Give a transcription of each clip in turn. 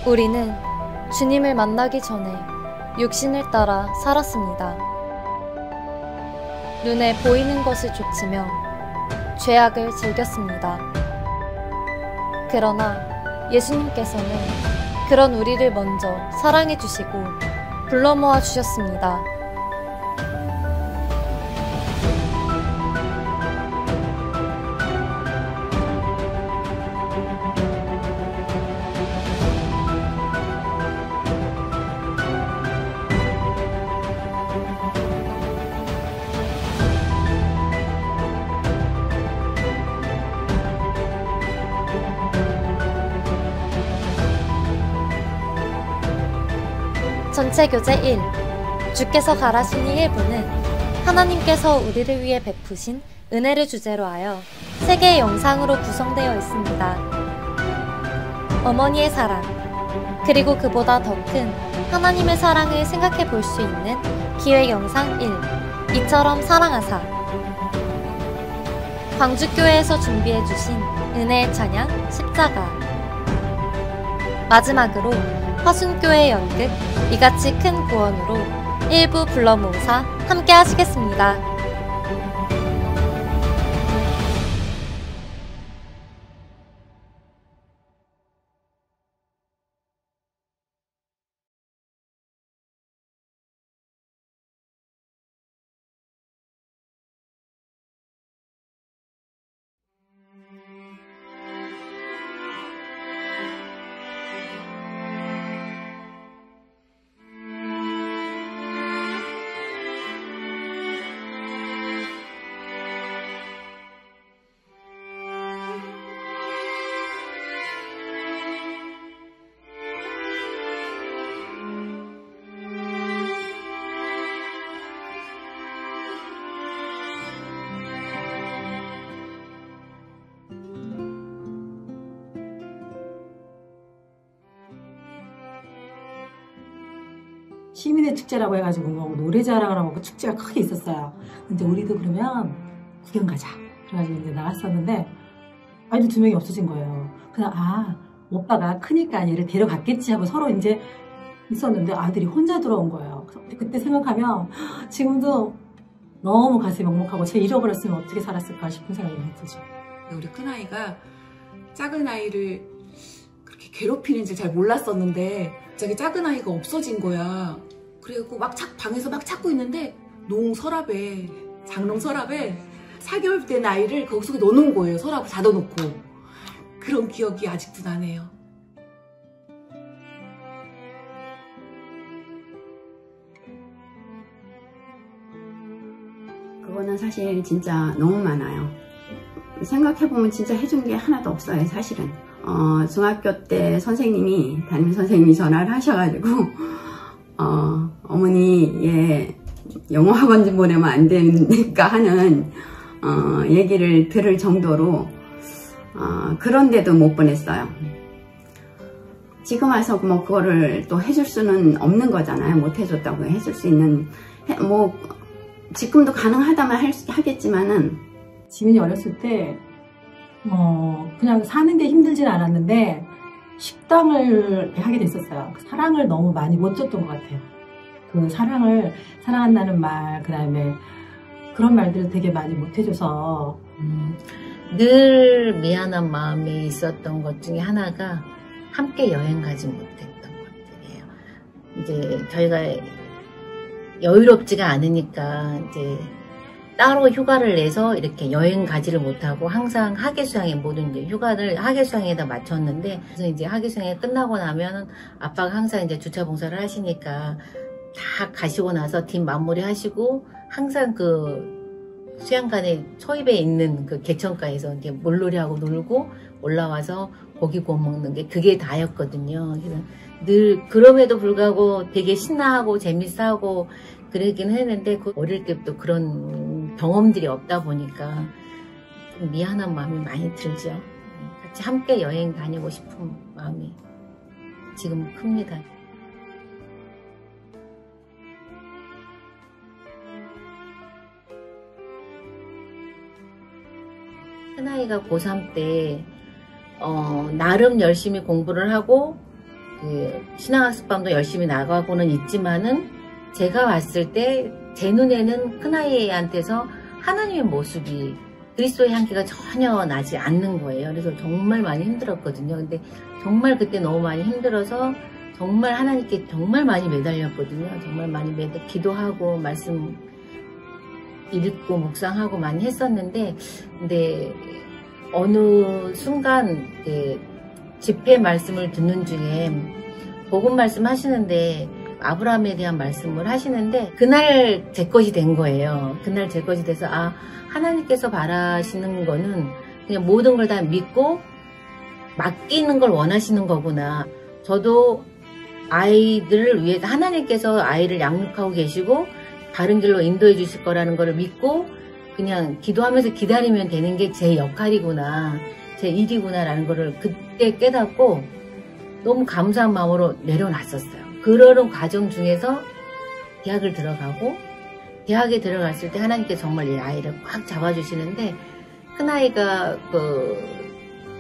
우리는 주님을 만나기 전에 육신을 따라 살았습니다. 눈에 보이는 것을 좇으며 죄악을 즐겼습니다. 그러나 예수님께서는 그런 우리를 먼저 사랑해 주시고 불러 모아 주셨습니다. 전체 교재 1. 주께서 가라시니 1부는 하나님께서 우리를 위해 베푸신 은혜를 주제로 하여 3개의 영상으로 구성되어 있습니다. 어머니의 사랑, 그리고 그보다 더 큰 하나님의 사랑을 생각해 볼 수 있는 기획 영상 1. 이처럼 사랑하사. 광주교회에서 준비해 주신 은혜의 찬양 십자가. 마지막으로 화순교회 연극 이같이 큰 구원으로 1부 불러 모으사 함께 하시겠습니다. 시민의 축제라고 해가지고 노래 자랑을 하고 축제가 크게 있었어요. 근데 우리도 그러면 구경 가자. 그래가지고 이제 나갔었는데 아이들 2명이 없어진 거예요. 그냥 오빠가 크니까 얘를 데려갔겠지 하고 서로 이제 있었는데 아들이 혼자 들어온 거예요. 그때 생각하면 지금도 너무 가슴이 먹먹하고 쟤 잃어버렸으면 어떻게 살았을까 싶은 생각이 많이 들죠. 우리 큰아이가 작은 아이를 그렇게 괴롭히는지 잘 몰랐었는데 갑자기 작은 아이가 없어진 거야. 그래갖고 방에서 막 찾고 있는데 장롱 서랍에 4개월 된 아이를 거기 속에 넣어놓은 거예요. 서랍을 닫아놓고. 그런 기억이 아직도 나네요. 그거는 사실 진짜 너무 많아요. 생각해보면 진짜 해준 게 하나도 없어요, 사실은. 중학교 때 담임 선생님이 전화를 하셔가지고 어머니 얘 영어 학원 좀 보내면 안 되니까 하는 얘기를 들을 정도로 그런데도 못 보냈어요. 지금 와서 뭐 그거를 또 해줄 수는 없는 거잖아요. 못 해줬다고 해줄 수 있는 뭐 지금도 가능하다면 하겠지만은 지민이 어렸을 때 그냥 사는 게 힘들진 않았는데 식당을 하게 됐었어요. 사랑을 너무 많이 못 줬던 것 같아요. 그 사랑한다는 말, 그 다음에 그런 말들을 되게 많이 못 해줘서 늘 미안한 마음이 있었던 것 중에 하나가 함께 여행 가지 못했던 것들이에요. 이제 저희가 여유롭지가 않으니까 이제 따로 휴가를 내서 이렇게 여행 가지를 못하고 항상 하계수양에 모든 이제 휴가를 하계수양에다 맞췄는데, 그래서 이제 하계수양이 끝나고 나면 아빠가 항상 이제 주차 봉사를 하시니까 다 가시고 나서 뒷 마무리 하시고 항상 그 수양관에 초입에 있는 그 개천가에서 이제 물놀이하고 놀고 올라와서 고기 구워 먹는 게 그게 다였거든요. 그래서 늘 그럼에도 불구하고 되게 신나하고 재밌어하고 그러긴 했는데 그 어릴 때부터 그런 경험들이 없다 보니까 좀 미안한 마음이 많이 들죠. 같이 함께 여행 다니고 싶은 마음이 지금 큽니다. 큰아이가 고3 때 나름 열심히 공부를 하고 신앙학습반도 열심히 나가고는 있지만은 제가 봤을 때 제 눈에는 큰아이한테서 하나님의 모습이 그리스도의 향기가 전혀 나지 않는 거예요. 그래서 정말 많이 힘들었거든요. 근데 정말 그때 너무 많이 힘들어서 정말 하나님께 정말 많이 매달렸거든요. 정말 많이 기도하고 말씀 읽고 묵상하고 많이 했었는데, 근데 어느 순간 집회 말씀을 듣는 중에 복음 말씀 하시는데 아브라함에 대한 말씀을 하시는데 그날 제 것이 된 거예요. 그날 제 것이 돼서 하나님께서 바라시는 거는 그냥 모든 걸 다 믿고 맡기는 걸 원하시는 거구나. 저도 아이들을 위해서 하나님께서 아이를 양육하고 계시고 바른 길로 인도해 주실 거라는 걸 믿고 그냥 기도하면서 기다리면 되는 게 제 역할이구나, 제 일이구나라는 거를 그때 깨닫고 너무 감사한 마음으로 내려놨었어요. 그러는 과정 중에서 대학을 들어가고, 대학에 들어갔을 때 하나님께 정말 이 아이를 꽉 잡아주시는데, 큰아이가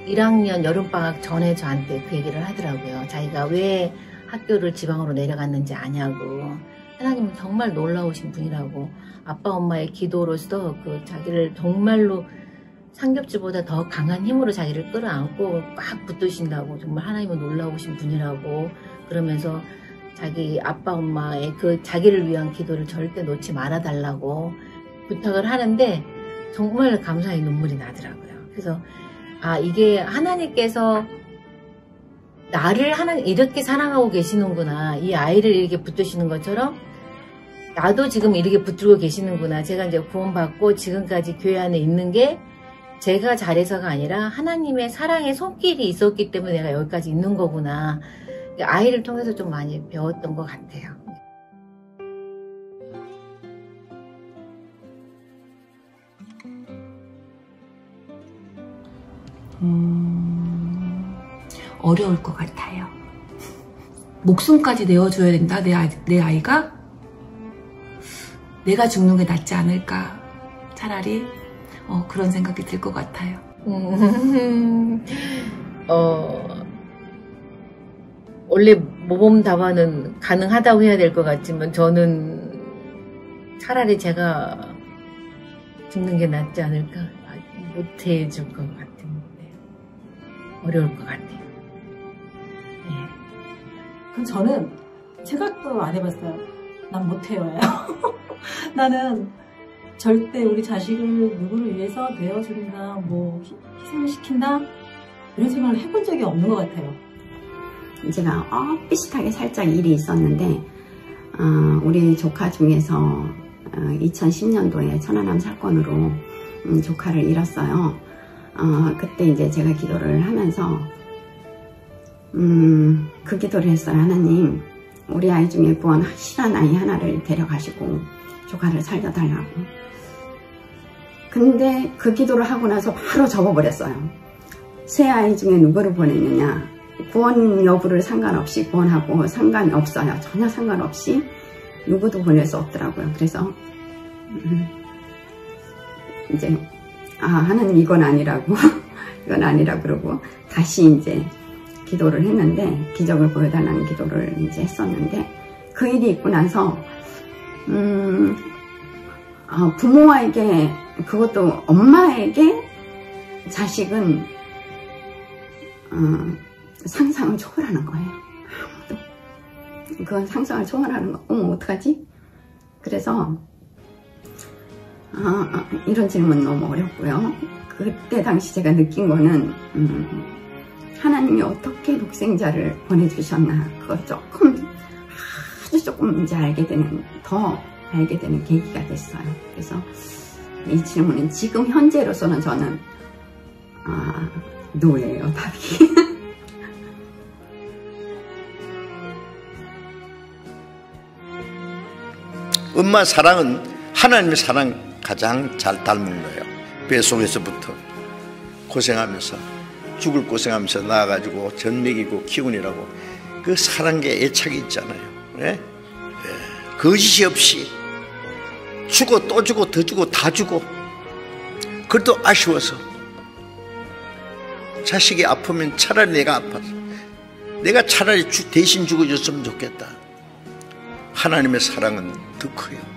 1학년 여름방학 전에 저한테 그 얘기를 하더라고요. 자기가 왜 학교를 지방으로 내려갔는지 아냐고. 하나님은 정말 놀라우신 분이라고, 아빠 엄마의 기도로서 자기를 정말로 삼겹살보다 더 강한 힘으로 자기를 끌어안고 꽉 붙드신다고, 정말 하나님은 놀라우신 분이라고 그러면서 자기 아빠 엄마의 자기를 위한 기도를 절대 놓지 말아달라고 부탁을 하는데 정말 감사의 눈물이 나더라고요. 그래서 이게 하나님께서 나를 이렇게 사랑하고 계시는구나, 이 아이를 이렇게 붙드시는 것처럼 나도 지금 이렇게 붙들고 계시는구나. 제가 이제 구원받고 지금까지 교회 안에 있는 게 제가 잘해서가 아니라 하나님의 사랑의 손길이 있었기 때문에 내가 여기까지 있는 거구나. 아이를 통해서 좀 많이 배웠던 것 같아요. 어려울 것 같아요. 목숨까지 내어줘야 된다, 내 아이가? 내가 죽는 게 낫지 않을까? 차라리 그런 생각이 들 것 같아요. 원래 모범 답안은 가능하다고 해야 될 것 같지만 저는 차라리 제가 죽는 게 낫지 않을까? 못해줄 것 같은데 어려울 것 같아요. 네. 그럼 저는 생각도 안 해봤어요. 난 못해요예요. 나는 절대 우리 자식을 누구를 위해서 내어준다, 희생을 시킨다, 이런 생각을 해본 적이 없는 것 같아요. 제가 비슷하게 살짝 일이 있었는데, 우리 조카 중에서 2010년도에 천안함 사건으로 조카를 잃었어요. 그때 이제 제가 기도를 하면서 그 기도를 했어요. 하나님, 우리 아이 중에 구원하시란 아이 하나를 데려가시고 조카를 살려달라고. 근데 그 기도를 하고 나서 바로 접어버렸어요. 세 아이 중에 누구를 보냈느냐, 구원 여부를 상관없이, 구원하고 상관없어요. 전혀 상관없이 누구도 보낼 수 없더라고요. 그래서 이제 하나님 이건 아니라고 이건 아니라 그러고 다시 이제 기도를 했는데, 기적을 보여달라는 기도를 이제 했었는데, 그 일이 있고 나서 부모에게, 그것도 엄마에게 자식은 상상을 초월하는 거예요. 아무도. 그건 상상을 초월하는 거. 어떡하지? 그래서 이런 질문 너무 어렵고요. 그때 당시 제가 느낀 거는 하나님이 어떻게 독생자를 보내주셨나, 그걸 아주 조금 이제 더 알게 되는 계기가 됐어요. 그래서 이 질문은 지금 현재로서는 저는 노예예요, 답이. 엄마 사랑은 하나님의 사랑 가장 잘 닮은 거예요. 뱃속에서부터 고생하면서, 죽을 고생하면서 나와가지고 전 먹이고 키우느라고 그 사랑의 애착이 있잖아요. 예? 거짓이 없이 주고 또 주고 더 주고 다 주고, 그래도 아쉬워서 자식이 아프면 차라리 내가 아파서 내가 차라리 대신 죽어줬으면 좋겠다. 하나님의 사랑은 더 커요.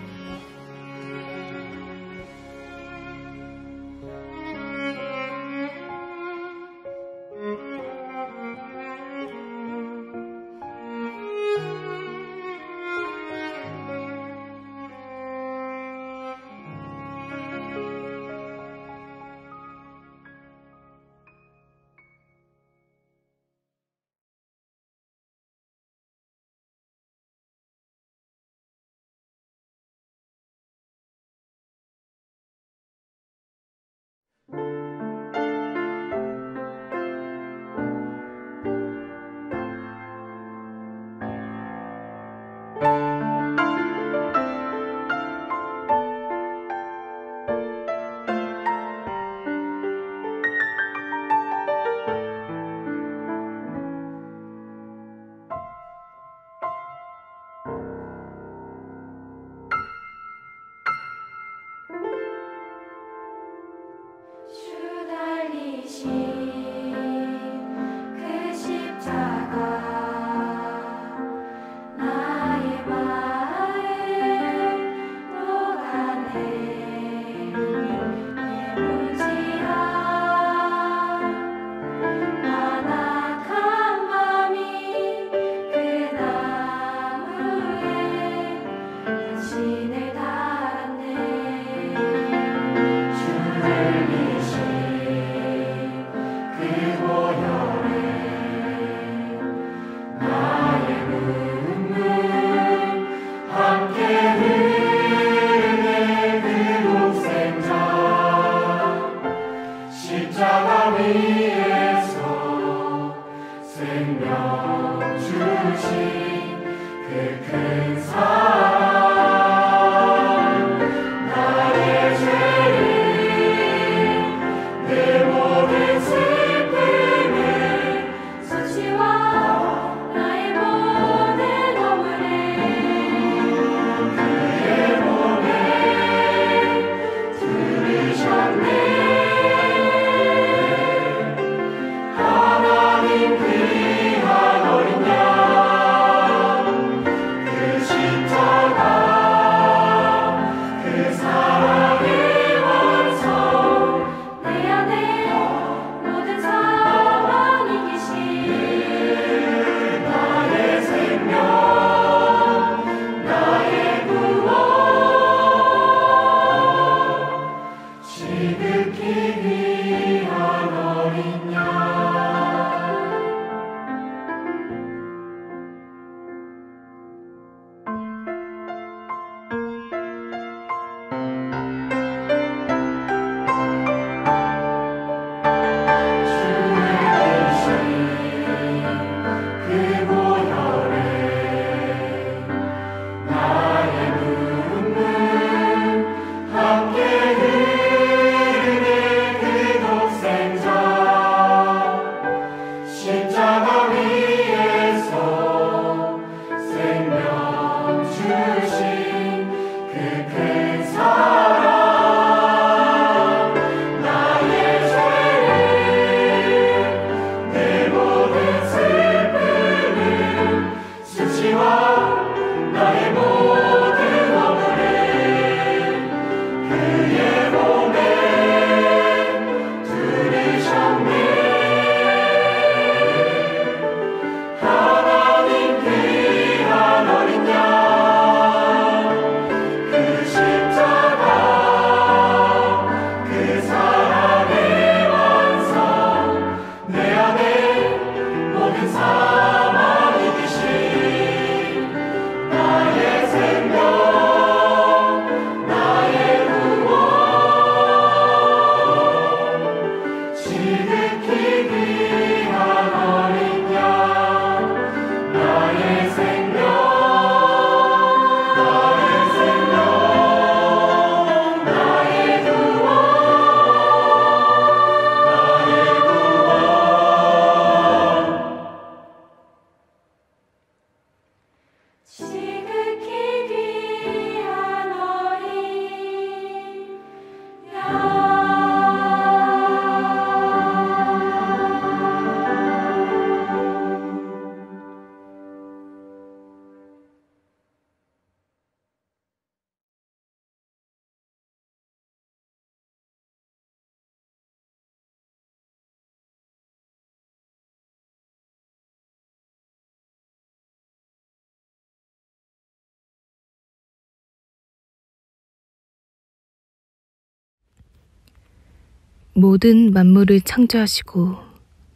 모든 만물을 창조하시고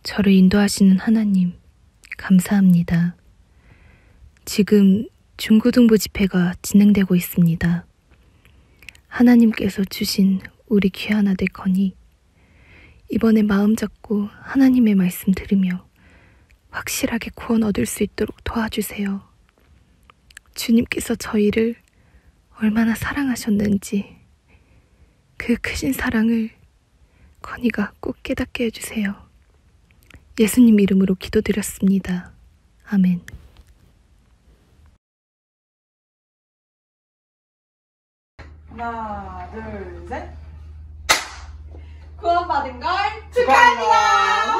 저를 인도하시는 하나님, 감사합니다. 지금 중고등부 집회가 진행되고 있습니다. 하나님께서 주신 우리 귀한 아들 건이 이번에 마음 잡고 하나님의 말씀 들으며 확실하게 구원 얻을 수 있도록 도와주세요. 주님께서 저희를 얼마나 사랑하셨는지 그 크신 사랑을 건이가 꼭 깨닫게 해주세요. 예수님 이름으로 기도드렸습니다. 아멘. 하나, 둘, 셋. 구원받은 걸 축하합니다. 야,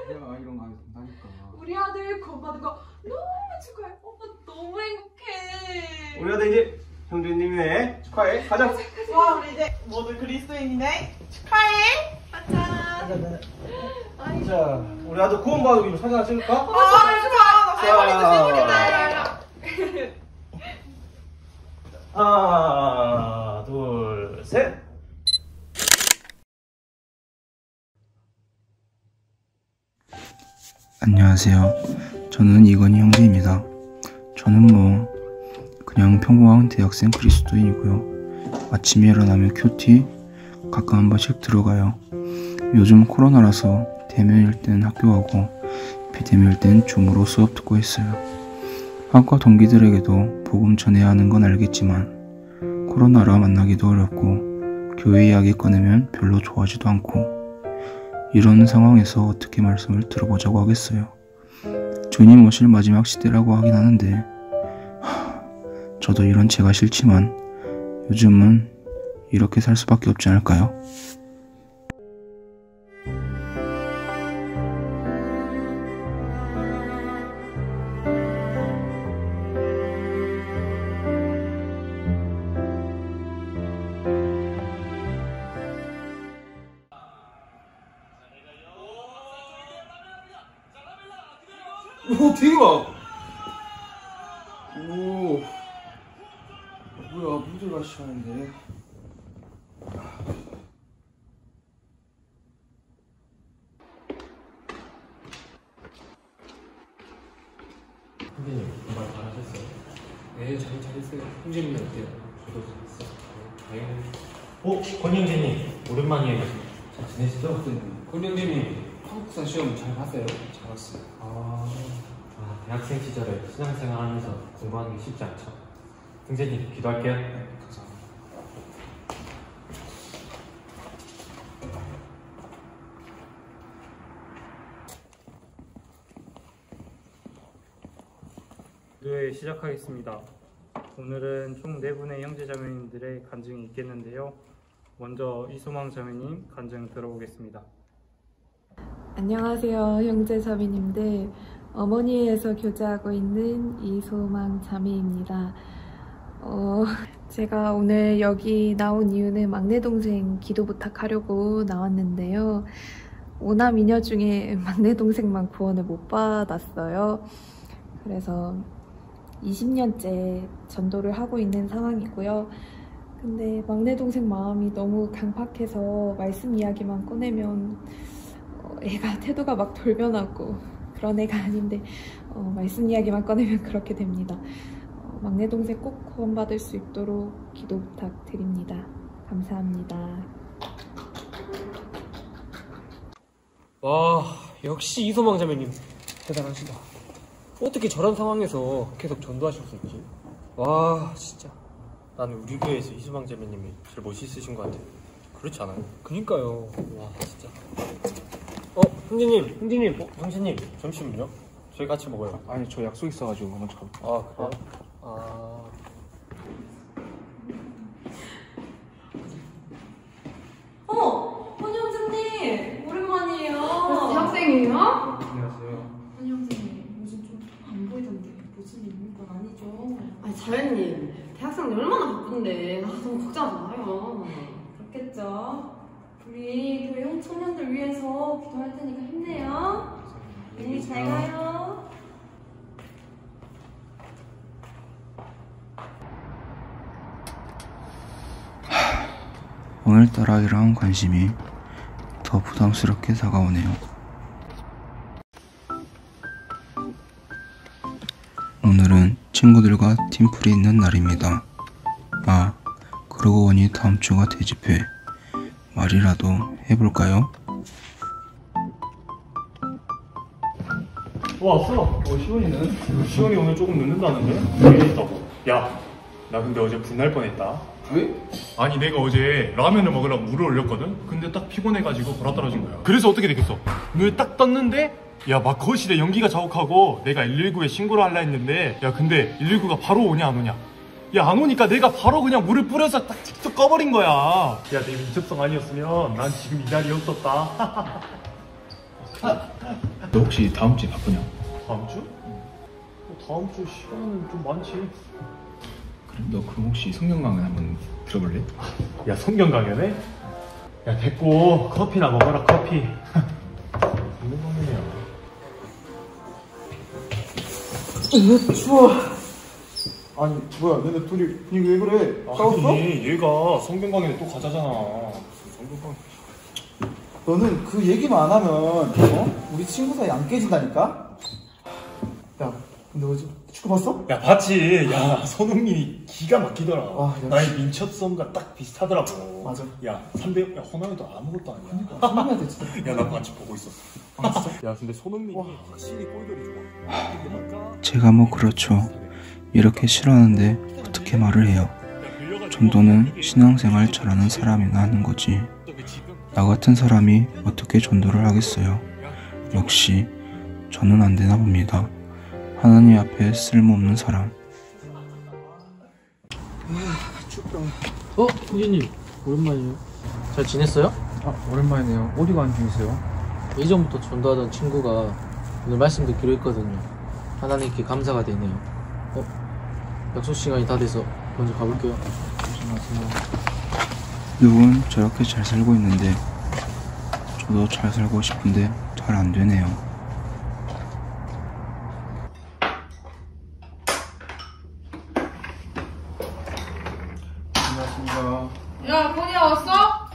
이런 거 한다니까. 우리 아들 구원받은 거 너무 축하해. 오빠 너무 행복해. 우리 아들 이제 형제님이네. 축하해. 가자. 와, 우리 이제 모두 그리스도인이네. 축하해. 가자. 자, 우리 아들 구원받은 김에 사진 하나 찍을까? 좋아. 자, 하나, 둘, 셋. 안녕하세요. 저는 이건희 형제입니다. 저는 그냥 평범한 대학생 그리스도인이고요. 아침에 일어나면 큐티 가끔 한 번씩 들어가요. 요즘 코로나라서 대면일 때는 학교 가고 비대면일 때는 줌으로 수업 듣고 있어요. 학과 동기들에게도 복음 전해야 하는 건 알겠지만 코로나라 만나기도 어렵고 교회 이야기 꺼내면 별로 좋아하지도 않고 이런 상황에서 어떻게 말씀을 들어보자고 하겠어요. 주님 오실 마지막 시대라고 하긴 하는데 저도 이런 제가 싫지만 요즘은 이렇게 살 수밖에 없지 않을까요? 오, 되게 많아. 오, 뭐야, 무들 같이 하는데. 선생님, 정말 잘하셨어요? 네, 잘했어요. 형제님은 어때요? 저도 잘했어요. 다행이네요. 권 형제님, 오랜만이에요. 잘 지내시죠? 권 형제님, 한국사 시험 잘 봤어요? 잘 봤어요. 대학생 시절에 신앙생활 하면서 공부하는 게 쉽지 않죠. 형제님, 기도할게요. 네, 감사합니다. 기도회 시작하겠습니다. 오늘은 총 4분의 형제자매님들의 간증이 있겠는데요. 먼저 이소망 자매님 간증 들어보겠습니다. 안녕하세요, 형제자매님들. 어머니에서 교제하고 있는 이소망 자매입니다. 제가 오늘 여기 나온 이유는 막내 동생 기도 부탁하려고 나왔는데요. 5남 2녀 중에 막내 동생만 구원을 못 받았어요. 그래서 20년째 전도를 하고 있는 상황이고요. 근데 막내 동생 마음이 너무 강팍해서 말씀 이야기만 꺼내면 애가 태도가 막 돌변하고 그런 애가 아닌데 말씀 이야기만 꺼내면 그렇게 됩니다. 막내 동생 꼭 구원받을 수 있도록 기도 부탁드립니다. 감사합니다. 와, 역시 이소망 자매님 대단하시다. 어떻게 저런 상황에서 계속 전도하실 수 있지? 와, 진짜 나는 우리 교회에서 이소망 자매님이 제일 멋있으신 것 같아요. 그렇지 않아요? 그니까요. 와, 진짜. 형제님, 형제님, 점심은요? 저희 같이 먹어요. 아니, 저 약속 있어가지고 먼저 가볼게요. 그래요? 허니 형제님, 오랜만이에요. 대학생이에요? 안녕하세요. 허니 형제님, 요즘 좀 안 보이던데 무슨 일 있는 건 아니죠? 아니, 자연님, 대학생들 얼마나 바쁜데. 너무 걱정하지 마요. 그렇겠죠. 우리 교회 청년들 위해서 기도할 테니까 힘내요. 안녕히 잘 가요. 오늘따라 이러한 관심이 더 부담스럽게 다가오네요. 오늘은 친구들과 팀플이 있는 날입니다. 아, 그러고 보니 다음 주가 대집회. 말이라도 해볼까요? 왔어. 시원이는? 시원이 오늘 조금 늦는다는데? 왜 있다고? 야, 나 근데 어제 분날 뻔했다. 왜? 아니 내가 어제 라면을 먹으려고 물을 올렸거든? 근데 딱 피곤해가지고 돌아 떨어진 거야. 그래서 어떻게 됐겠어? 눈을 딱 떴는데 야 막 거실에 연기가 자욱하고 내가 119에 신고를 하려 했는데 야 근데 119가 바로 오냐 안 오냐? 야 안 오니까 내가 바로 그냥 물을 뿌려서 딱 직접 꺼버린 거야. 야 내 민첩성 아니었으면 난 지금 이 자리에 없었다. 너 혹시 다음 주에 바쁘냐? 다음 주? 다음 주 시간은 좀 많지. 그래? 너 그럼 혹시 성경 강연 한번 들어볼래? 야 성경 강연해? 야 됐고 커피나 먹어라 커피. 무슨 강연이야? 추워. 아니 뭐야 너네 둘이 분위기 왜 그래? 싸웠어? 아니 얘가 성경 강연에 또 가자잖아. 성경 강연. 너는 그 얘기만 안 하면 우리 친구 사이 안 깨진다니까? 야 근데 어제 축구 봤어? 야 봤지. 야 손흥민이 기가 막히더라. 나의 민첩성과 딱 비슷하더라고. 맞아. 야 3대. 야 호남이도 아무것도 아니야. 그러니까 손흥민한테 진짜. 야 나 같이 보고 있었어. 아 진짜? 야 근데 손흥민이 확실히 골들이 좋아. 제가 뭐 그렇죠. 이렇게 싫어하는데 어떻게 말을 해요. 전도는 신앙생활 잘하는 사람이나 하는 거지. 나 같은 사람이 어떻게 전도를 하겠어요. 역시 저는 안 되나 봅니다. 하나님 앞에 쓸모없는 사람. 형제님 오랜만이에요. 잘 지냈어요? 오랜만이네요. 어디 가는 중이세요? 예전부터 전도하던 친구가 오늘 말씀 듣기로 했거든요. 하나님께 감사가 되네요. 약속 시간이 다 돼서 먼저 가볼게요. 조심하세요. 누군 저렇게 잘 살고 있는데 저도 잘 살고 싶은데 잘 안 되네요. 안녕하십니까. 야, 건이야 왔어?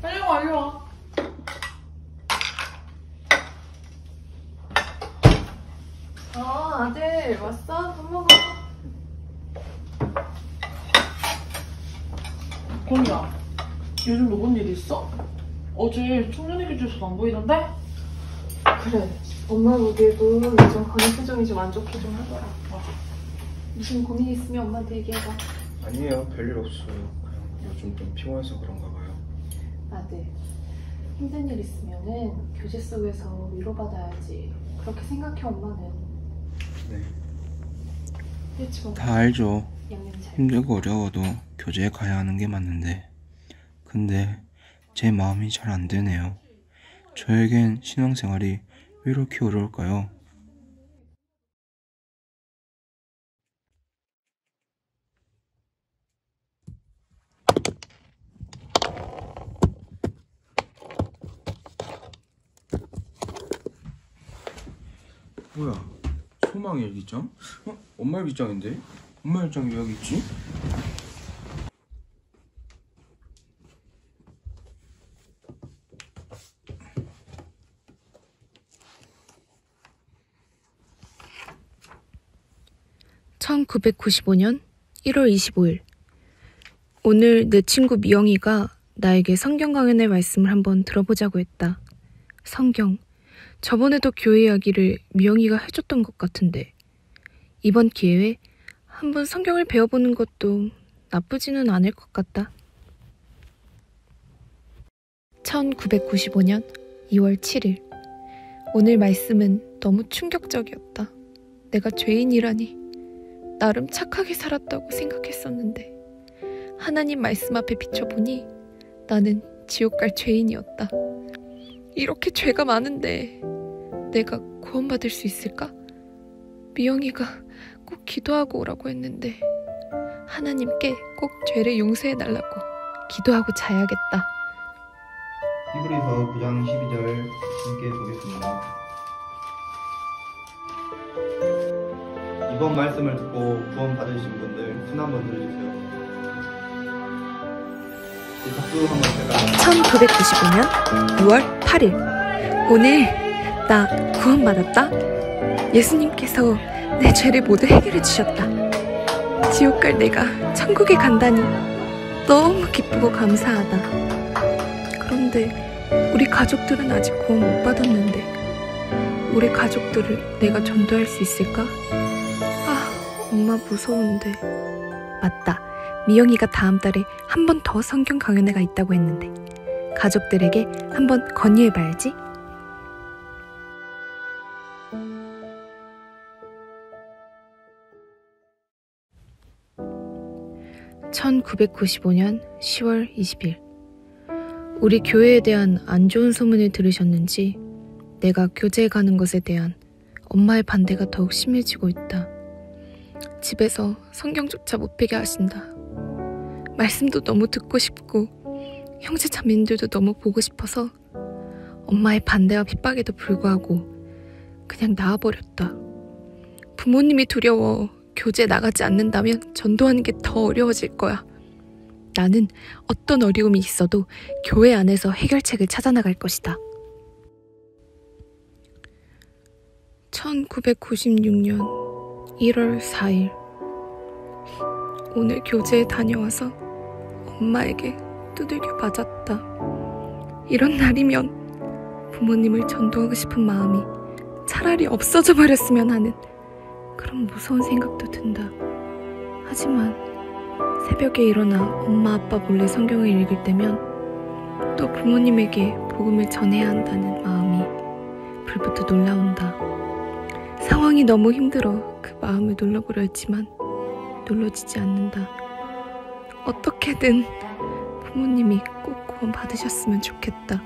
빨리 와, 빨리 와. 아들 왔어? 밥 먹어. 건이야, 요즘 너 뭔 일 있어? 어제 청년회교에서도 안 보이던데? 그래, 엄마 보기에도 요즘 건이 표정이 좀 안 좋게 좀 하더라. 무슨 고민 있으면 엄마한테 얘기해봐. 아니에요. 별일 없어요. 그냥 요즘 좀 피곤해서 그런가 봐요. 아들, 힘든 일 있으면은 교제 속에서 위로받아야지. 그렇게 생각해, 엄마는. 네. 그렇지 뭐. 다 알죠. 양념 잘. 힘들고 어려워도 교제에 가야 하는 게 맞는데 근데 제 마음이 잘 안 되네요. 저에겐 신앙생활이 왜 이렇게 어려울까요? 뭐야? 소망의 일기장? 엄마 일기장인데? 엄마 일기장이 왜 여기 있지? (1995년 1월 25일) 오늘 내 친구 미영이가 나에게 성경 강연의 말씀을 한번 들어보자고 했다. 성경. 저번에도 교회 이야기를 미영이가 해줬던 것 같은데 이번 기회에 한번 성경을 배워보는 것도 나쁘지는 않을 것 같다. 1995년 2월 7일 오늘 말씀은 너무 충격적이었다. 내가 죄인이라니 나름 착하게 살았다고 생각했었는데 하나님 말씀 앞에 비춰보니 나는 지옥 갈 죄인이었다. 이렇게 죄가 많은데 내가 구원받을 수 있을까? 미영이가 꼭 기도하고 오라고 했는데 하나님께 꼭 죄를 용서해달라고 기도하고 자야겠다. 히브리서 9장 12절 함께 보겠습니다. 이번 말씀을 듣고 구원 받으신 분들 손 한번 들어주세요. 1995년 6월 8일. 오늘 나 구원받았다. 예수님께서 내 죄를 모두 해결해 주셨다. 지옥 갈 내가 천국에 간다니 너무 기쁘고 감사하다. 그런데 우리 가족들은 아직 구원 못 받았는데 우리 가족들을 내가 전도할 수 있을까? 아, 엄마 무서운데. 맞다. 미영이가 다음 달에 한 번 더 성경 강연회가 있다고 했는데 가족들에게 한번 건의해봐야지. (1995년 10월 20일) 우리 교회에 대한 안 좋은 소문을 들으셨는지 내가 교제에 가는 것에 대한 엄마의 반대가 더욱 심해지고 있다. 집에서 성경조차 못 펴게 하신다. 말씀도 너무 듣고 싶고 형제 자매님들도 너무 보고 싶어서 엄마의 반대와 핍박에도 불구하고 그냥 나와버렸다. 부모님이 두려워 교제에 나가지 않는다면 전도하는 게 더 어려워질 거야. 나는 어떤 어려움이 있어도 교회 안에서 해결책을 찾아나갈 것이다. 1996년 1월 4일 오늘 교제에 다녀와서 엄마에게 두들겨 맞았다. 이런 날이면 부모님을 전도하고 싶은 마음이 차라리 없어져 버렸으면 하는 그런 무서운 생각도 든다. 하지만 새벽에 일어나 엄마 아빠 몰래 성경을 읽을 때면 또 부모님에게 복음을 전해야 한다는 마음이 불부터 놀라운다. 상황이 너무 힘들어 그 마음을 눌러보려 했지만 눌러지지 않는다. 어떻게든 부모님이 꼭 구원 받으셨으면 좋겠다.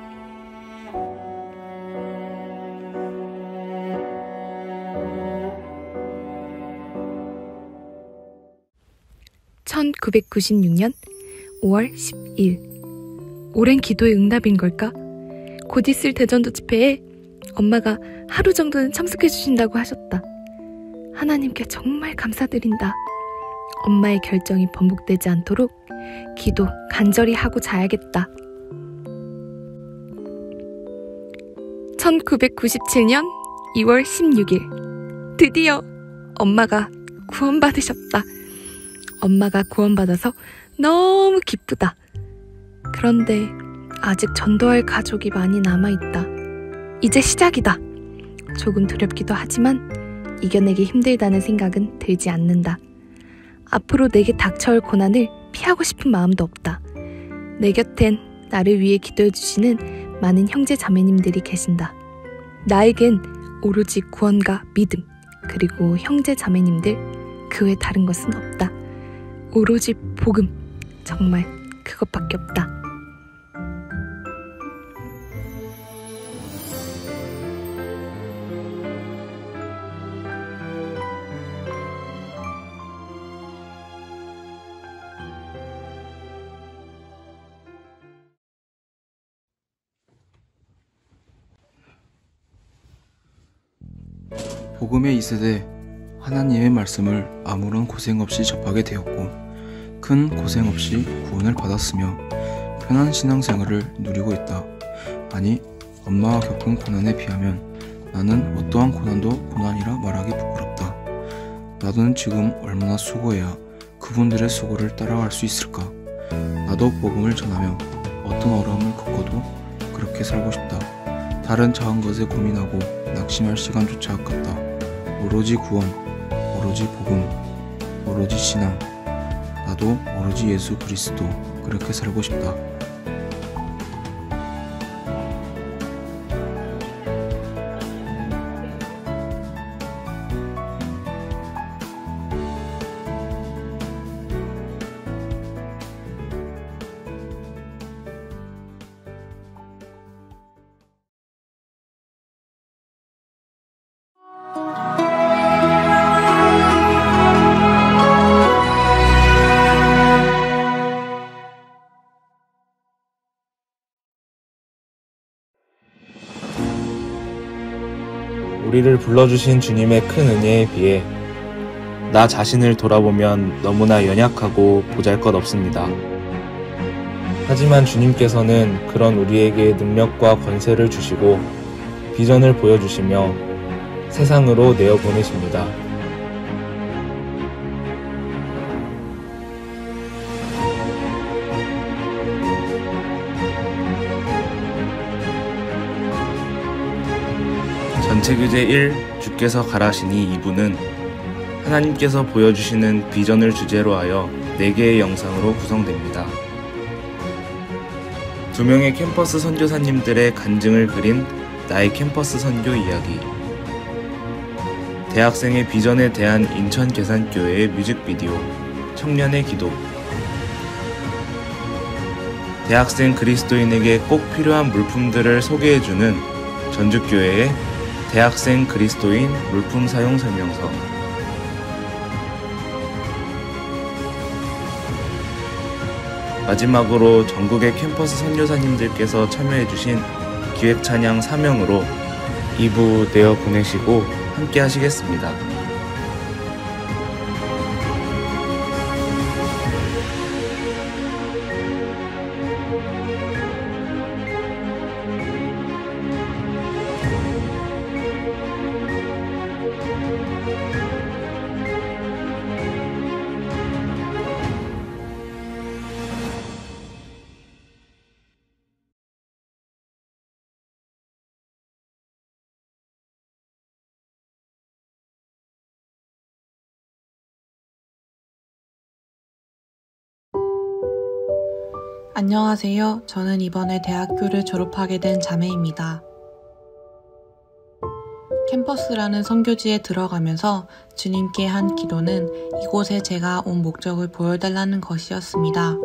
(1996년 5월 10일) 오랜 기도의 응답인 걸까? 곧 있을 대전도 집회에 엄마가 하루 정도는 참석해 주신다고 하셨다. 하나님께 정말 감사드린다. 엄마의 결정이 번복되지 않도록 기도 간절히 하고 자야겠다. 1997년 2월 16일 드디어 엄마가 구원받으셨다. 엄마가 구원받아서 너무 기쁘다. 그런데 아직 전도할 가족이 많이 남아있다. 이제 시작이다. 조금 두렵기도 하지만 이겨내기 힘들다는 생각은 들지 않는다. 앞으로 내게 닥쳐올 고난을 피하고 싶은 마음도 없다. 내 곁엔 나를 위해 기도해 주시는 많은 형제 자매님들이 계신다. 나에겐 오로지 구원과 믿음, 그리고 형제 자매님들, 그 외 다른 것은 없다. 오로지 복음, 정말 그것밖에 없다. 복음의 2세대 하나님의 말씀을 아무런 고생 없이 접하게 되었고 큰 고생 없이 구원을 받았으며 편한 신앙생활을 누리고 있다. 아니, 엄마가 겪은 고난에 비하면 나는 어떠한 고난도 고난이라 말하기 부끄럽다. 나는 지금 얼마나 수고해야 그분들의 수고를 따라갈 수 있을까? 나도 복음을 전하며 어떤 어려움을 겪어도 그렇게 살고 싶다. 다른 작은 것에 고민하고 낙심할 시간조차 아깝다. 오로지 구원, 오로지 복음, 오로지 신앙. 나도 오로지 예수 그리스도 그렇게 살고 싶다. 우리를 불러주신 주님의 큰 은혜에 비해 나 자신을 돌아보면 너무나 연약하고 보잘것없습니다. 하지만 주님께서는 그런 우리에게 능력과 권세를 주시고 비전을 보여주시며 세상으로 내어보내십니다. 전체교재 1 주께서 가라시니 2부는 하나님께서 보여주시는 비전을 주제로 하여 4개의 영상으로 구성됩니다. 2명의 캠퍼스 선교사님들의 간증을 그린 나의 캠퍼스 선교 이야기, 대학생의 비전에 대한 인천 계산교회의 뮤직비디오 청년의 기도, 대학생 그리스도인에게 꼭 필요한 물품들을 소개해주는 전주교회의 대학생 그리스도인 물품 사용 설명서, 마지막으로 전국의 캠퍼스 선교사님들께서 참여해주신 기획찬양 사명으로 2부 내어 보내시고 함께 하시겠습니다. 안녕하세요. 저는 이번에 대학교를 졸업하게 된 자매입니다. 캠퍼스라는 선교지에 들어가면서 주님께 한 기도는 이곳에 제가 온 목적을 보여달라는 것이었습니다.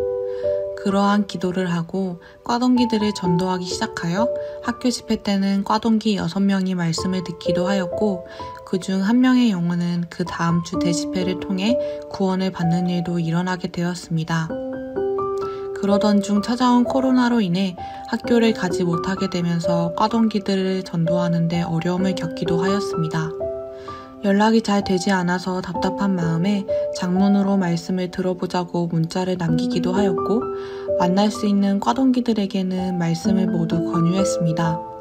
그러한 기도를 하고 과동기들을 전도하기 시작하여 학교 집회 때는 과동기 6명이 말씀을 듣기도 하였고 그중 1명의 영혼은 그 다음 주 대집회를 통해 구원을 받는 일도 일어나게 되었습니다. 그러던 중 찾아온 코로나로 인해 학교를 가지 못하게 되면서 과동기들을 전도하는 데 어려움을 겪기도 하였습니다. 연락이 잘 되지 않아서 답답한 마음에 장문으로 말씀을 들어보자고 문자를 남기기도 하였고 만날 수 있는 과동기들에게는 말씀을 모두 권유했습니다.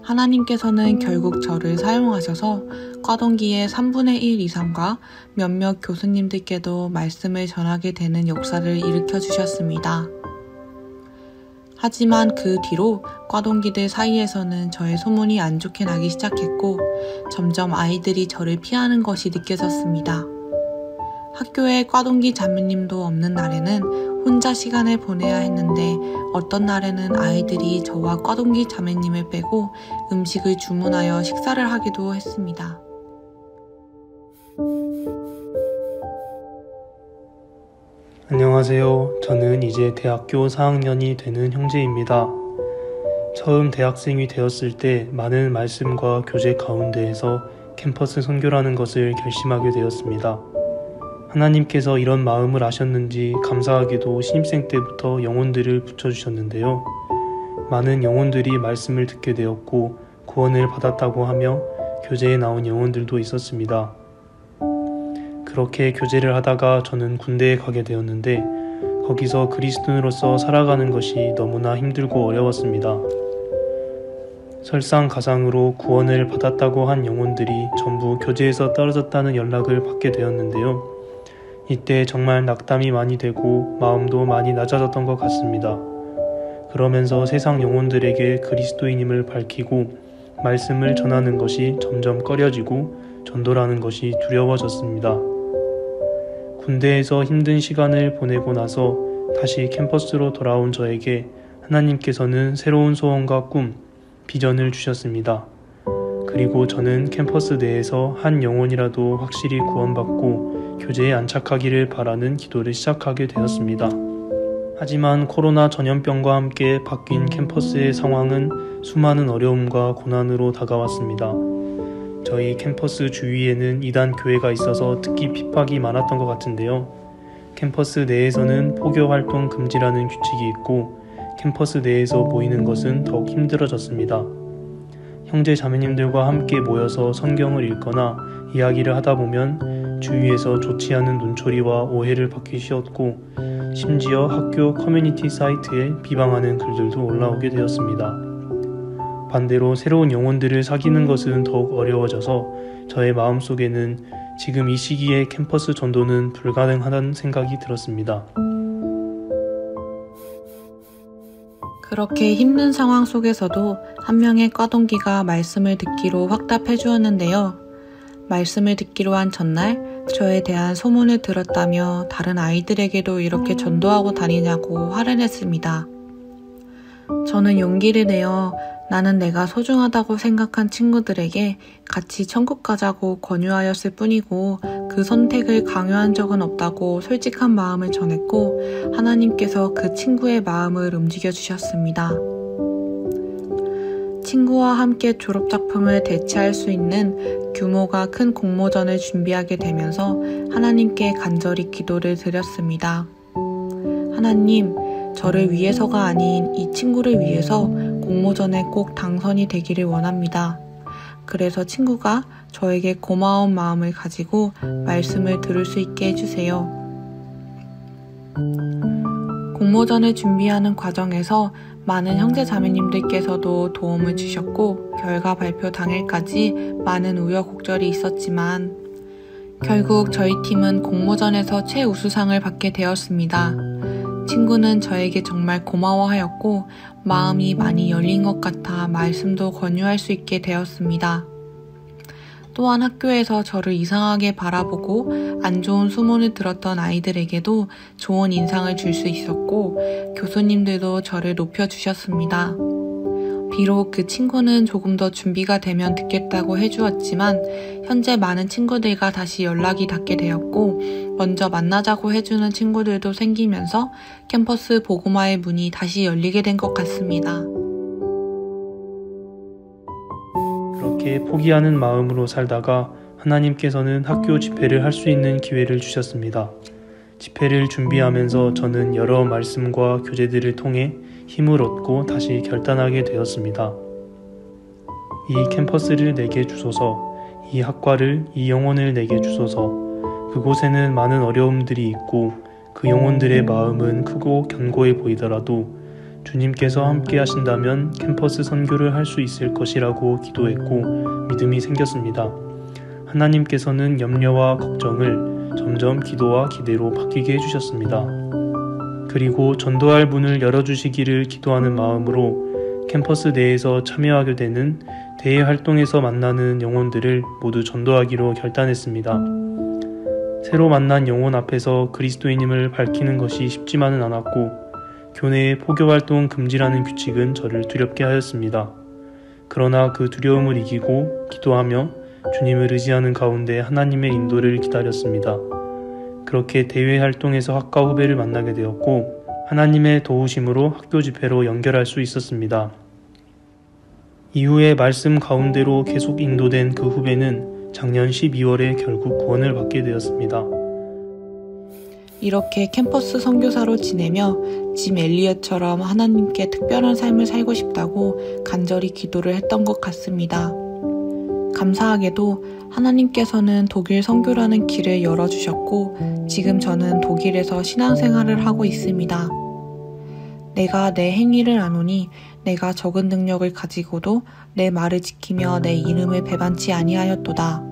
하나님께서는 결국 저를 사용하셔서 과동기의 3분의 1 이상과 몇몇 교수님들께도 말씀을 전하게 되는 역사를 일으켜 주셨습니다. 하지만 그 뒤로 과동기들 사이에서는 저의 소문이 안 좋게 나기 시작했고 점점 아이들이 저를 피하는 것이 느껴졌습니다. 학교에 과동기 자매님도 없는 날에는 혼자 시간을 보내야 했는데 어떤 날에는 아이들이 저와 과동기 자매님을 빼고 음식을 주문하여 식사를 하기도 했습니다. 안녕하세요. 저는 이제 대학교 4학년이 되는 형제입니다. 처음 대학생이 되었을 때 많은 말씀과 교제 가운데에서 캠퍼스 선교라는 것을 결심하게 되었습니다. 하나님께서 이런 마음을 아셨는지 감사하게도 신입생 때부터 영혼들을 붙여주셨는데요. 많은 영혼들이 말씀을 듣게 되었고 구원을 받았다고 하며 교제에 나온 영혼들도 있었습니다. 그렇게 교제를 하다가 저는 군대에 가게 되었는데 거기서 그리스도인으로서 살아가는 것이 너무나 힘들고 어려웠습니다. 설상가상으로 구원을 받았다고 한 영혼들이 전부 교제에서 떨어졌다는 연락을 받게 되었는데요. 이때 정말 낙담이 많이 되고 마음도 많이 낮아졌던 것 같습니다. 그러면서 세상 영혼들에게 그리스도인임을 밝히고 말씀을 전하는 것이 점점 꺼려지고 전도라는 것이 두려워졌습니다. 군대에서 힘든 시간을 보내고 나서 다시 캠퍼스로 돌아온 저에게 하나님께서는 새로운 소원과 꿈, 비전을 주셨습니다. 그리고 저는 캠퍼스 내에서 한 영혼이라도 확실히 구원받고 교제에 안착하기를 바라는 기도를 시작하게 되었습니다. 하지만 코로나 전염병과 함께 바뀐 캠퍼스의 상황은 수많은 어려움과 고난으로 다가왔습니다. 저희 캠퍼스 주위에는 이단 교회가 있어서 특히 핍박이 많았던 것 같은데요. 캠퍼스 내에서는 포교활동 금지라는 규칙이 있고 캠퍼스 내에서 모이는 것은 더욱 힘들어졌습니다. 형제 자매님들과 함께 모여서 성경을 읽거나 이야기를 하다 보면 주위에서 좋지 않은 눈초리와 오해를 받기 쉬웠고 심지어 학교 커뮤니티 사이트에 비방하는 글들도 올라오게 되었습니다. 반대로 새로운 영혼들을 사귀는 것은 더욱 어려워져서 저의 마음속에는 지금 이 시기에 캠퍼스 전도는 불가능하다는 생각이 들었습니다. 그렇게 힘든 상황 속에서도 한 명의 과동기가 말씀을 듣기로 확답해 주었는데요. 말씀을 듣기로 한 전날 저에 대한 소문을 들었다며 다른 아이들에게도 이렇게 전도하고 다니냐고 화를 냈습니다. 저는 용기를 내어 나는 내가 소중하다고 생각한 친구들에게 같이 천국 가자고 권유하였을 뿐이고 그 선택을 강요한 적은 없다고 솔직한 마음을 전했고 하나님께서 그 친구의 마음을 움직여 주셨습니다. 친구와 함께 졸업작품을 대체할 수 있는 규모가 큰 공모전을 준비하게 되면서 하나님께 간절히 기도를 드렸습니다. 하나님, 저를 위해서가 아닌 이 친구를 위해서 공모전에 꼭 당선이 되기를 원합니다. 그래서 친구가 저에게 고마운 마음을 가지고 말씀을 들을 수 있게 해주세요. 공모전을 준비하는 과정에서 많은 형제자매님들께서도 도움을 주셨고 결과 발표 당일까지 많은 우여곡절이 있었지만 결국 저희 팀은 공모전에서 최우수상을 받게 되었습니다. 친구는 저에게 정말 고마워하였고 마음이 많이 열린 것 같아 말씀도 권유할 수 있게 되었습니다. 또한 학교에서 저를 이상하게 바라보고 안 좋은 소문을 들었던 아이들에게도 좋은 인상을 줄 수 있었고 교수님들도 저를 높여주셨습니다. 비록 그 친구는 조금 더 준비가 되면 듣겠다고 해주었지만 현재 많은 친구들과 다시 연락이 닿게 되었고 먼저 만나자고 해주는 친구들도 생기면서 캠퍼스 복음화의 문이 다시 열리게 된 것 같습니다. 그렇게 포기하는 마음으로 살다가 하나님께서는 학교 집회를 할 수 있는 기회를 주셨습니다. 집회를 준비하면서 저는 여러 말씀과 교제들을 통해 힘을 얻고 다시 결단하게 되었습니다. 이 캠퍼스를 내게 주소서, 이 학과를, 이 영혼을 내게 주소서. 그곳에는 많은 어려움들이 있고 그 영혼들의 마음은 크고 견고해 보이더라도 주님께서 함께 하신다면 캠퍼스 선교를 할 수 있을 것이라고 기도했고 믿음이 생겼습니다. 하나님께서는 염려와 걱정을 점점 기도와 기대로 바뀌게 해주셨습니다. 그리고 전도할 문을 열어주시기를 기도하는 마음으로 캠퍼스 내에서 참여하게 되는 대외 활동에서 만나는 영혼들을 모두 전도하기로 결단했습니다. 새로 만난 영혼 앞에서 그리스도인임을 밝히는 것이 쉽지만은 않았고 교내의 포교활동 금지라는 규칙은 저를 두렵게 하였습니다. 그러나 그 두려움을 이기고 기도하며 주님을 의지하는 가운데 하나님의 인도를 기다렸습니다. 그렇게 대외 활동에서 학과 후배를 만나게 되었고 하나님의 도우심으로 학교 집회로 연결할 수 있었습니다. 이후에 말씀 가운데로 계속 인도된 그 후배는 작년 12월에 결국 구원을 받게 되었습니다. 이렇게 캠퍼스 선교사로 지내며 짐 엘리엇처럼 하나님께 특별한 삶을 살고 싶다고 간절히 기도를 했던 것 같습니다. 감사하게도 하나님께서는 독일 선교라는 길을 열어주셨고 지금 저는 독일에서 신앙생활을 하고 있습니다. 내가 내 행위를 아노니 내가 적은 능력을 가지고도 내 말을 지키며 내 이름을 배반치 아니하였도다.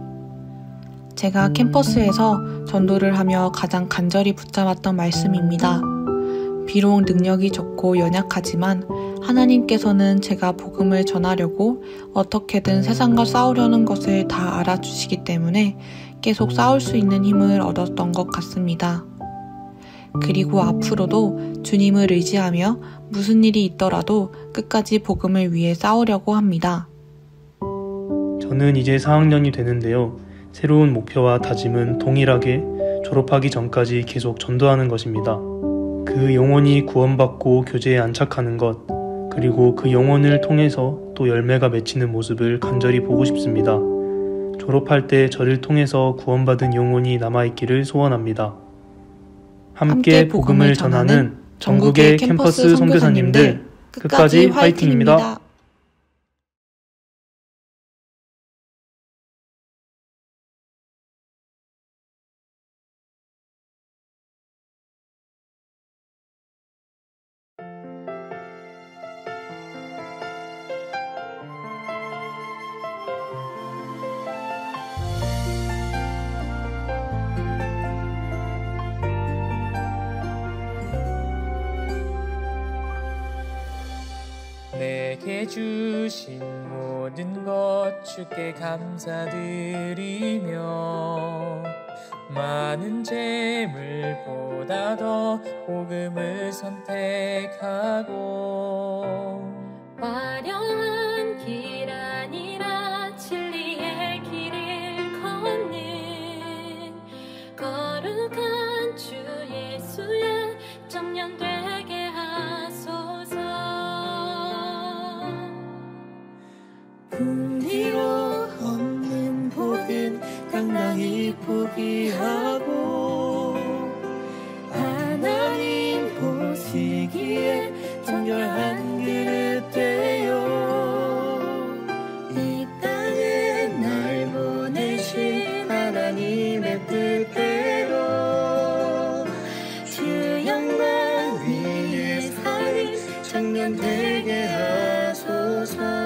제가 캠퍼스에서 전도를 하며 가장 간절히 붙잡았던 말씀입니다. 비록 능력이 적고 연약하지만 하나님께서는 제가 복음을 전하려고 어떻게든 세상과 싸우려는 것을 다 알아주시기 때문에 계속 싸울 수 있는 힘을 얻었던 것 같습니다. 그리고 앞으로도 주님을 의지하며 무슨 일이 있더라도 끝까지 복음을 위해 싸우려고 합니다. 저는 이제 4학년이 되는데요. 새로운 목표와 다짐은 동일하게 졸업하기 전까지 계속 전도하는 것입니다. 그 영혼이 구원받고 교제에 안착하는 것, 그리고 그 영혼을 통해서 또 열매가 맺히는 모습을 간절히 보고 싶습니다. 졸업할 때 저를 통해서 구원받은 영혼이 남아있기를 소원합니다. 함께 복음을 전하는 전국의 캠퍼스 선교사님들 끝까지 화이팅입니다. 내게 주신 모든 것 주께 감사드리며 많은 재물보다 더 복음을 선택하고 화려한 길 아니라 진리의 길을 걷는 거룩한 주 예수의 청년 되게 하소서. 풍리로 얻는 복은 당당히 포기하고 하나님 보시기에 정결한 그릇 되어 이 땅에 날 보내신 하나님의 뜻대로 주 영광 위에 사는 청년 되게 하소서.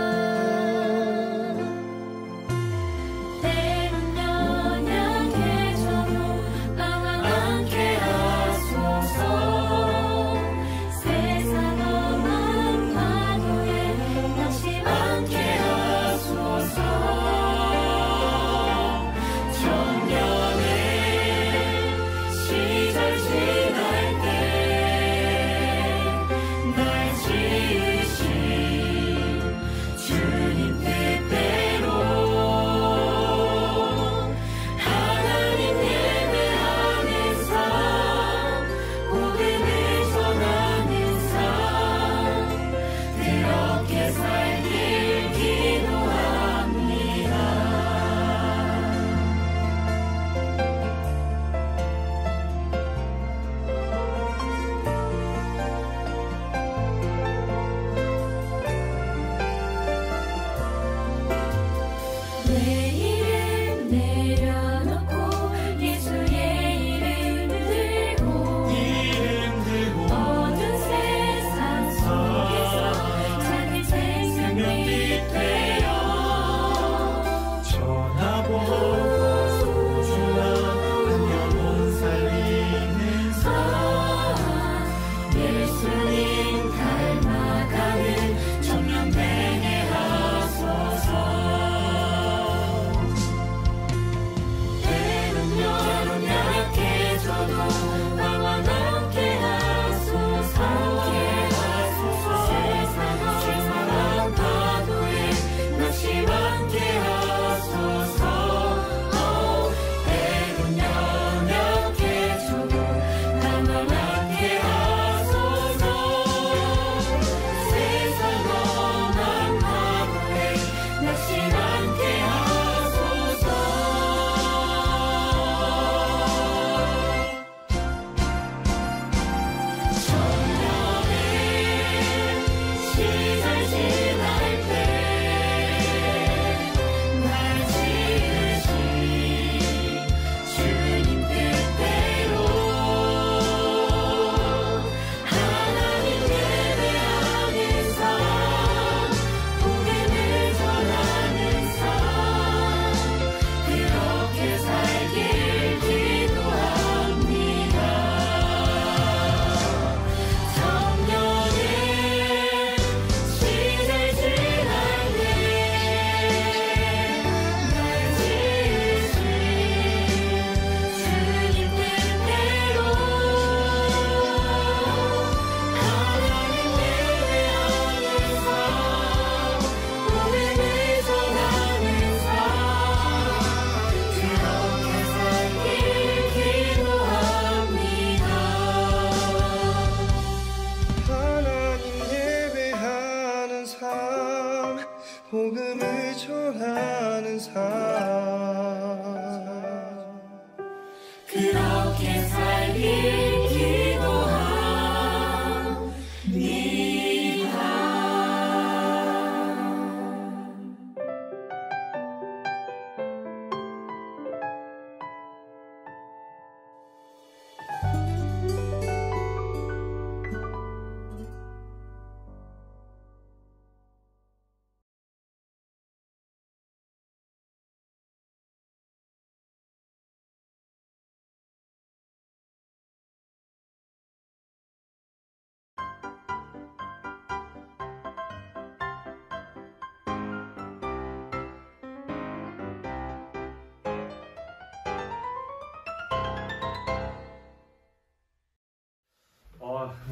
복음을 전하는 삶 그렇게 살길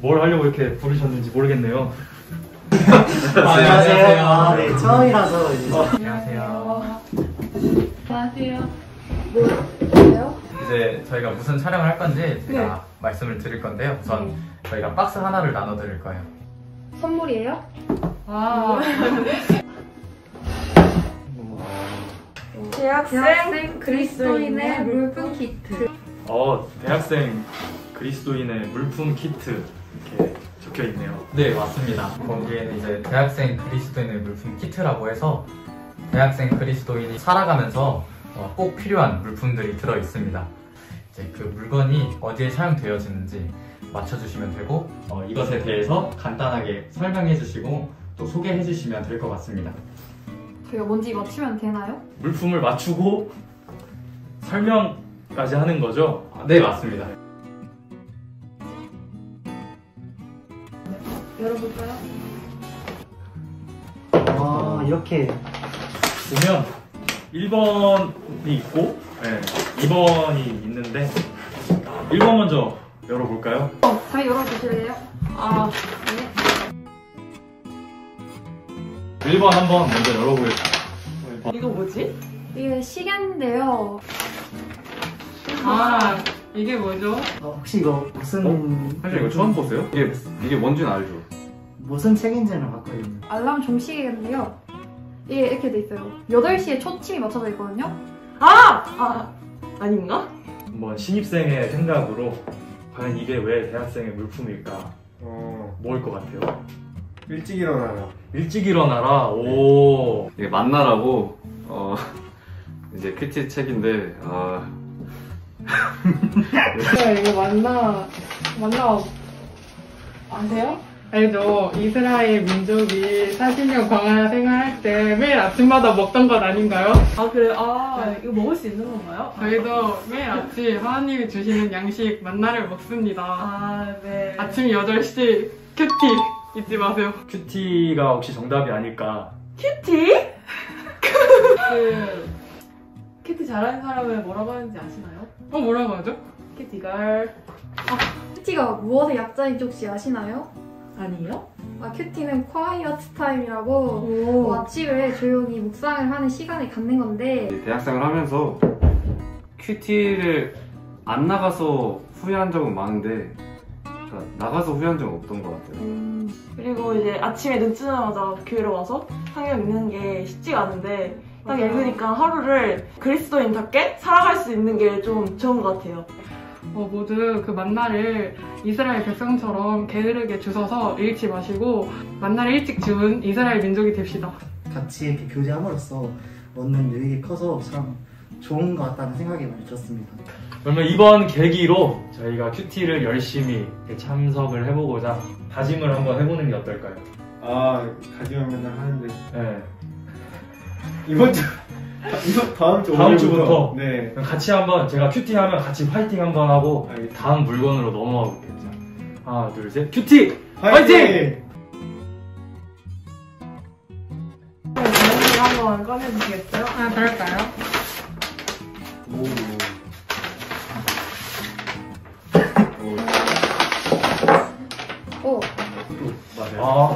뭘 하려고 이렇게 부르셨는지 모르겠네요. 안녕하세요. 아, 네, 처음이라서 이제. 안녕하세요. 안녕하세요. 뭐요? 이제 저희가 무슨 촬영을 할 건지 제가 말씀을 드릴 건데요. 우선 저희가 박스 하나를 나눠 드릴 거예요. 선물이에요? 와. 대학생 그리스도인의 물품 키트. 대학생 그리스도인의 물품 키트 이렇게 적혀 있네요. 네, 맞습니다. 거기에는 이제 대학생 그리스도인의 물품 키트라고 해서 대학생 그리스도인이 살아가면서 꼭 필요한 물품들이 들어 있습니다. 이제 그 물건이 어디에 사용되어지는지 맞춰주시면 되고 이것에 대해서 간단하게 설명해 주시고 또 소개해 주시면 될 것 같습니다. 저희가 뭔지 맞추면 되나요? 물품을 맞추고 설명까지 하는 거죠? 네, 맞습니다. 열어볼까요? 아, 이렇게 보면 1번이 있고 2번이 있는데 1번 먼저 열어볼까요? 저희 열어주실래요? 아, 네. 1번 한번 먼저 열어보겠습니다. 이거 뭐지? 이게 시계인데요. 아, 이게 뭐죠? 혹시 이거 무슨 사실 이거 처음 보세요? 이게 뭔지는 알죠? 무슨 책인지는 봤거든요. 알람 종시계인데요. 이게 이렇게 돼 있어요. 8시에 초침이 맞춰져 있거든요. 아닌가? 한번 신입생의 생각으로 과연 이게 왜 대학생의 물품일까? 뭐일 것 같아요? 일찍 일어나라. 일찍 일어나라. 오. 이게 만나라고 이제 큐티 책인데 이거 만나 아세요? 알죠. 이스라엘 민족이 40년 광야 생활할 때 매일 아침마다 먹던 것 아닌가요? 아, 그래? 이거 먹을 수 있는 건가요? 저희도 매일 아침 하나님이 주시는 양식 만나를 먹습니다. 네. 아침 8시 큐티 잊지 마세요. 큐티가 혹시 정답이 아닐까? 큐티? 큐티 잘하는 사람을 뭐라고 하는지 아시나요? 뭐라고 하죠? 큐티걸. 큐티가 무엇의 약자인지 혹시 아시나요? 아니요? 큐티는 quiet time이라고 아침에 조용히 묵상을 하는 시간을 갖는 건데 대학생을 하면서 큐티를 안 나가서 후회한 적은 많은데 나가서 후회한 적은 없던 것 같아요. 그리고 이제 아침에 눈 뜨자마자 교회로 와서 성경 읽는 게 쉽지가 않은데 딱 읽으니까 하루를 그리스도인답게 살아갈 수 있는 게 좀 좋은 것 같아요. 모두 그 만나를 이스라엘 백성처럼 게으르게 주워서 잃지 마시고 만나를 일찍 주운 이스라엘 민족이 됩시다. 같이 이렇게 교제함으로써 얻는 유익이 커서 참 좋은 것 같다는 생각이 많이 들었습니다. 그러면 이번 계기로 저희가 큐티를 열심히 참석을 해보고자 다짐을 한번 해보는 게 어떨까요? 다짐을 맨날 하는데. 네. 이번 다음 주부터. 네. 같이 한번 제가 큐티 하면 같이 화이팅 한번 하고 다음 물건으로 넘어가 볼게요. 하나, 둘, 셋. 큐티! 화이팅! 한번 꺼내주시겠어요? 그럴까요?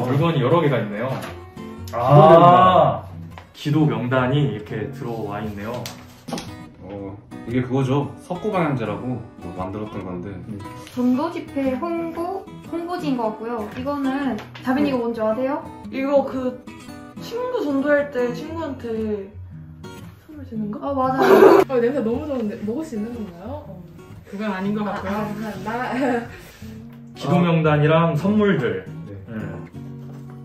물건이 여러 개가 있네요. 기도 명단이 이렇게 들어와 있네요. 이게 그거죠. 석고방향제라고 만들었던 건데. 전도 집회 홍보지인 것 같고요. 이거는 다빈 이거 뭔지 아세요? 이거 친구 전도할 때 친구한테 선물 주는 거? 맞아요. 냄새 너무 좋은데 먹을 수 있는 건가요? 그건 아닌 것 같고요. 감사합니다. 기도 명단이랑 선물들.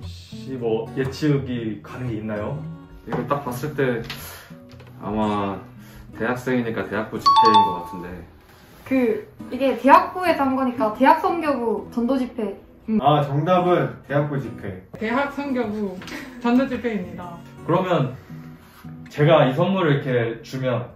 혹시 뭐 예측이 가는 게 있나요? 이거 딱 봤을 때 아마 대학생이니까 대학부 집회인 것 같은데. 이게 대학부에서 한 거니까 대학 선교부 전도 집회. 정답은 대학부 집회. 대학 선교부 전도 집회입니다. 그러면 제가 이 선물을 이렇게 주면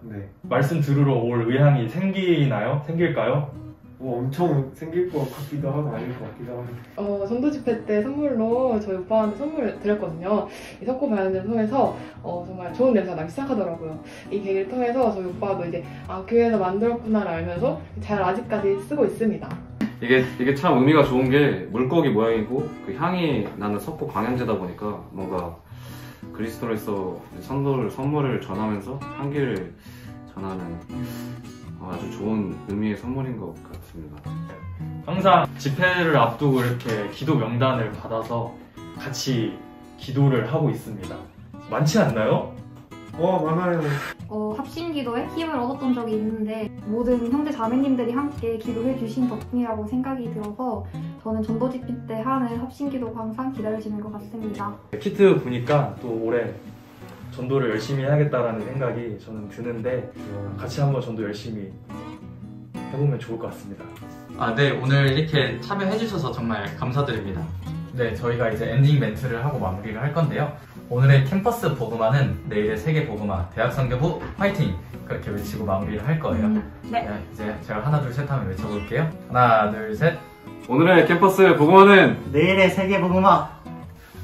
말씀 들으러 올 의향이 생길까요? 엄청 생길 것 같기도 하고 아닐 것 같기도 하고. 전도 집회 때 선물로 저희 오빠한테 선물을 드렸거든요. 이 석고 방향제를 통해서 정말 좋은 냄새가 나기 시작하더라고요. 이 계기를 통해서 저희 오빠도 이제 교회에서 만들었구나를 알면서 잘 아직까지 쓰고 있습니다. 이게 참 의미가 좋은 게 물고기 모양이고 그 향이 나는 석고 방향제다 보니까 뭔가 그리스도로서 선물을 전하면서 향기를 전하는 아주 좋은 의미의 선물인 것 같습니다. 항상 집회를 앞두고 이렇게 기도 명단을 받아서 같이 기도를 하고 있습니다. 많지 않나요? 많아요. 합심기도에 힘을 얻었던 적이 있는데 모든 형제 자매님들이 함께 기도해 주신 덕분이라고 생각이 들어서 저는 전도 집회 때 하는 합심기도가 항상 기다려지는 것 같습니다. 키트 보니까 또 올해 전도를 열심히 해야겠다라는 생각이 저는 드는데 같이 한번 전도 열심히 해보면 좋을 것 같습니다. 네, 오늘 이렇게 참여해주셔서 정말 감사드립니다. 네, 저희가 이제 엔딩 멘트를 하고 마무리를 할 건데요. 오늘의 캠퍼스 복음화는 내일의 세계 복음화 대학선교부 화이팅! 그렇게 외치고 마무리를 할 거예요. 네. 이제 제가 하나 둘 셋 하면 외쳐볼게요. 하나 둘 셋. 오늘의 캠퍼스 복음화는 내일의 세계 복음화.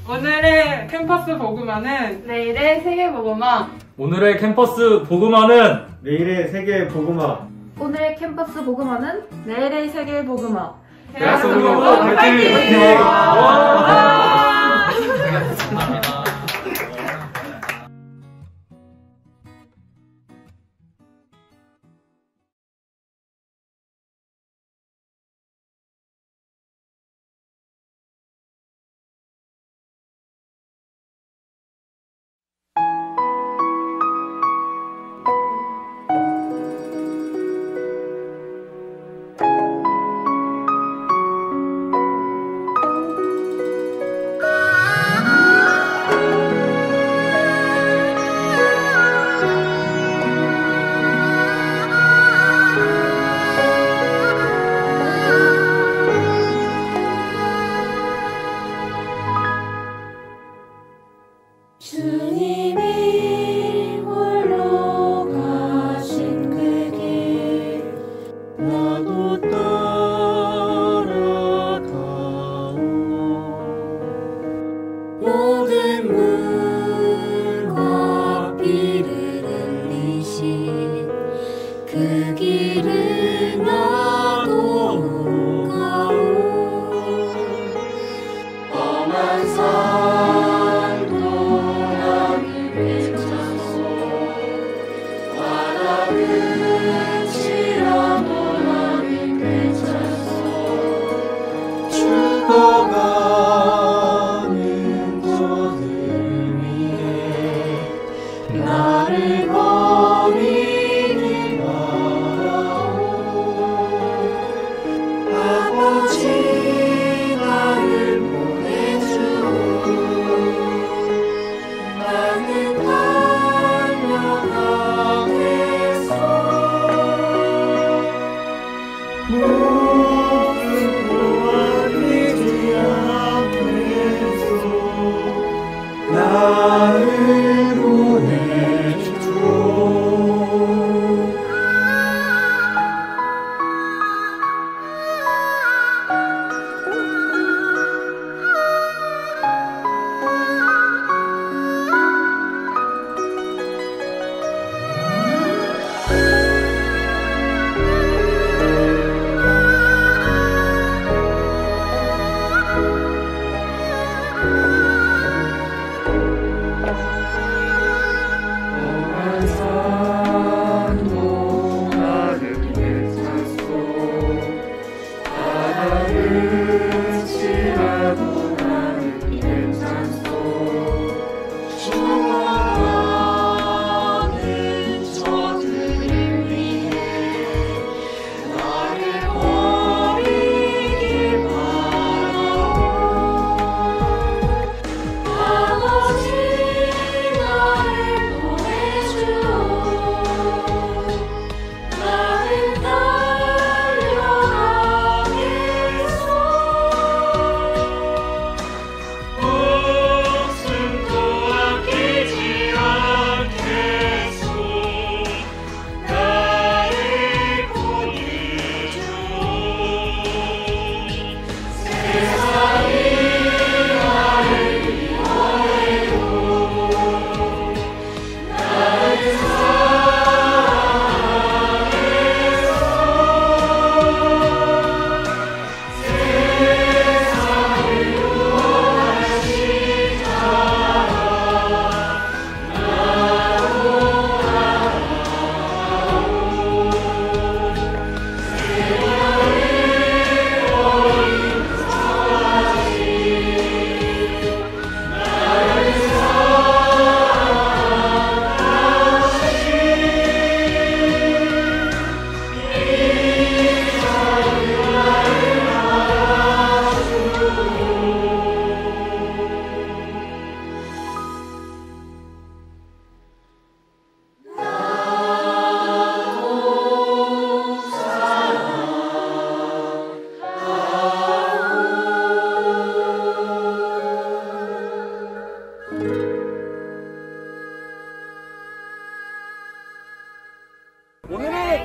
오늘의 캠퍼스 복음화는 내일의 세계 복음화. 오늘의 캠퍼스 복음화는 내일의 세계 복음화. 오늘의 캠퍼스 복음화는 내일의 세계 복음화. 대학선교부 화이팅! 감사합니다. 주님이 홀로 가신 그 길 나도 따라가오. 모든 물과 비를 흘리신 그 길을 나도 가오. 험한 산도 나를 되찾소. 바다 끝이라도 나를 되찾소. 죽어가는 저들 위해 나를 버리지 말아오. 아버지 나를 보내주오. 나는 달려가겠소. 모든 보아주지 않겠소. 나를 보내주오.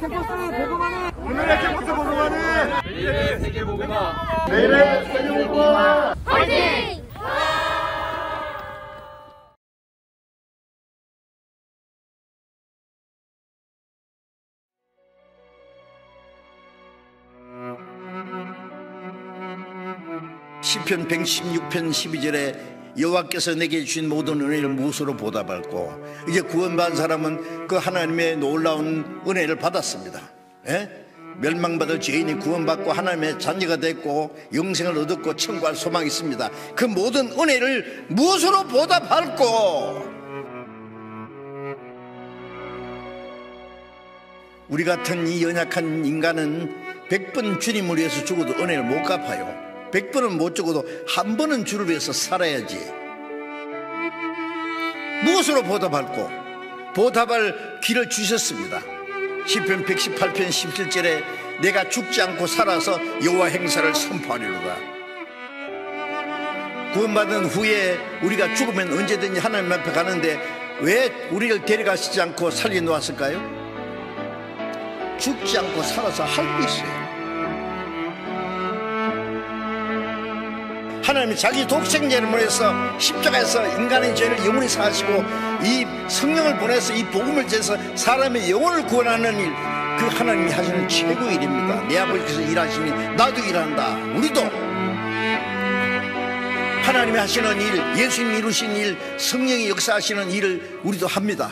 캠퍼스 보고만은 오늘의 캠퍼스 보고만은 내일의 세계 보고만 내일의 세계 보고만 화이팅! 시편 116편 12절에 여호와께서 내게 주신 모든 은혜를 무엇으로 보답할꼬. 이제 구원받은 사람은 그 하나님의 놀라운 은혜를 받았습니다. 멸망받을 죄인이 구원받고 하나님의 자녀가 됐고 영생을 얻었고 천국할 소망이 있습니다. 그 모든 은혜를 무엇으로 보답할꼬. 우리 같은 이 연약한 인간은 100번 주님을 위해서 죽어도 은혜를 못 갚아요. 100번은 못 죽어도 한 번은 주를 위해서 살아야지. 무엇으로 보답할꼬? 보답할 길을 주셨습니다. 시편 118편 17절에 내가 죽지 않고 살아서 여호와 행사를 선포하리로다. 구원받은 후에 우리가 죽으면 언제든지 하나님 앞에 가는데 왜 우리를 데려가시지 않고 살려놓았을까요? 죽지 않고 살아서 할 게 있어요. 하나님이 자기 독생자를 보내서 십자가에서 인간의 죄를 영원히 사하시고 이 성령을 보내서 이 복음을 전해서 사람의 영혼을 구원하는 일, 그 하나님이 하시는 최고의 일입니다. 내 아버지께서 일하시니 나도 일한다. 우리도 하나님이 하시는 일, 예수님이 이루신 일, 성령이 역사하시는 일을 우리도 합니다.